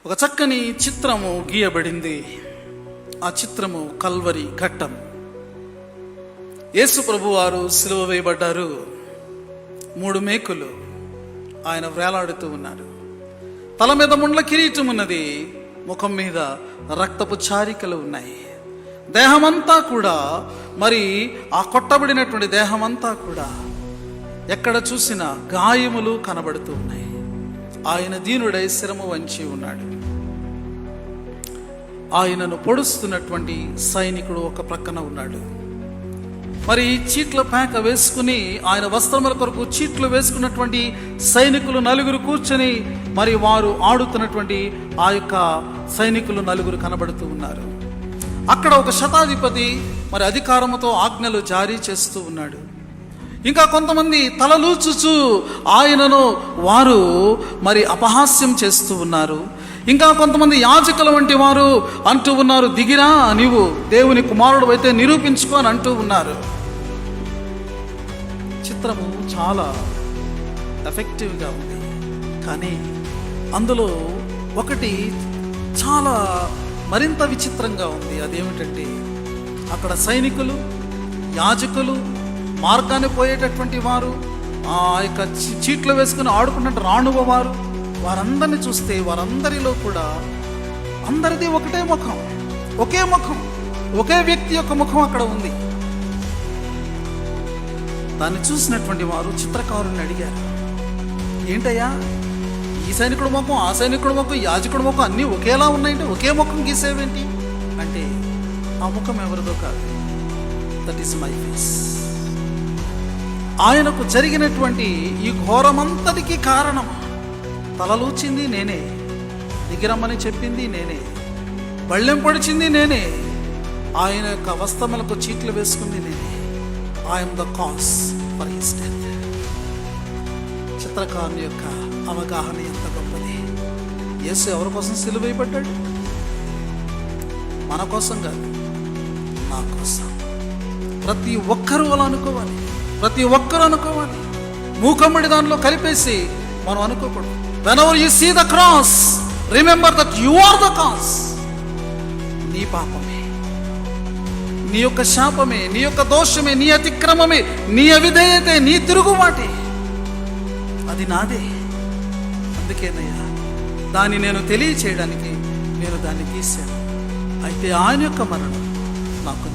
ఒక చక్కని చిత్రము గీయబడింది. ఆ చిత్రము కల్వరి ఘట్టం. యేసు ప్రభు వారు సిలువ వేయబడ్డారు. 3 మేకులు ఆయన వేలాడుతూ ఉన్నారు. తల మీద ముండ్ల కిరీటం ఉన్నది, ముఖం మీద రక్తపు చారికలు ఉన్నాయి. దేహమంతా కూడా మరి ఆ కొట్టబడినటువంటి దేహమంతా కూడా ఎక్కడ చూసినా గాయములు కనబడుతూ ఉన్నాయి. ఆయన దీనుడై శిరము వంచి ఉన్నాడు. ఆయనను పొడుస్తున్నటువంటి సైనికుడు ఒక ప్రక్కన ఉన్నాడు. మరి చీట్ల పేక వేసుకుని ఆయన వస్త్రముల కొరకు చీట్లు వేసుకున్నటువంటి సైనికులు 4 కూర్చొని మరి వారు ఆడుతున్నటువంటి ఆ యొక్క సైనికులు 4 కనబడుతూ ఉన్నారు. అక్కడ ఒక శతాధిపతి మరి అధికారముతో ఆజ్ఞలు జారీ చేస్తూ ఉన్నాడు. ఇంకా కొంతమంది తలలూచుచు ఆయనను వారు మరి అపహాస్యం చేస్తూ ఉన్నారు. ఇంకా కొంతమంది యాజకుల వంటి వారు అంటూ ఉన్నారు, దిగిరా, నీవు దేవుని కుమారుడు అయితే నిరూపించుకో అని అంటూ ఉన్నారు. చిత్రము చాలా ఎఫెక్టివ్గా ఉంది. కానీ అందులో ఒకటి చాలా మరింత విచిత్రంగా ఉంది. అదేమిటంటే అక్కడ సైనికులు, యాజకులు, మార్గాన్ని పోయేటటువంటి వారు, ఆ యొక్క చీట్లు వేసుకుని ఆడుకున్నట్టు రాణువ వారు, వారందరినీ చూస్తే వారందరిలో కూడా అందరిది ఒకటే ముఖం, ఒకే ముఖం, ఒకే వ్యక్తి యొక్క ముఖం అక్కడ ఉంది. దాన్ని చూసినటువంటి వారు చిత్రకారుని అడిగారు, ఏంటయ్యా ఈ సైనికుడు ముఖం, ఆ సైనికుడు ముఖం, యాజకుడు ముఖం అన్నీ ఒకేలా ఉన్నాయంటే ఒకే ముఖం గీసేవేంటి అంటే, ఆ ముఖం ఎవరిదో కాదు, దట్ ఈస్ మై ఫేస్. ఆయనకు జరిగినటువంటి ఈ ఘోరమంతటికి కారణం, తలలూచింది నేనే, దిగిరమ్మని చెప్పింది నేనే, బళ్ళెం పొడిచింది నేనే, ఆయన యొక్క వస్త్రములకు చీట్లు వేసుకుంది నేనే. I'm the cause for his death. చిత్రకారుని యొక్క అవగాహన ఎంత గొప్పది. యేసు ఎవరి కోసం సిలువ వేయబడ్డాడు? మన కోసం కాదు, నా కోసం. ప్రతి ఒక్కరూ అలా అనుకోవాలి, ప్రతి ఒక్కరు అనుకోవాలి. మూకమ్మడి దానిలో కలిపేసి మనం అనుకోకూడదు. whenever you see the cross, remember that you are the cause. నీ పాపమే, నీ యొక్క శాపమే, నీ యొక్క దోషమే, నీ అతిక్రమమే, నీ అవిధేయతే, నీ తిరుగుబాటే, అది నాదే. అందుకేనయ్యా దాన్ని నేను తెలియచేయడానికి నేను దాన్ని గీశాను. అయితే ఆయన యొక్క మరణం నాకు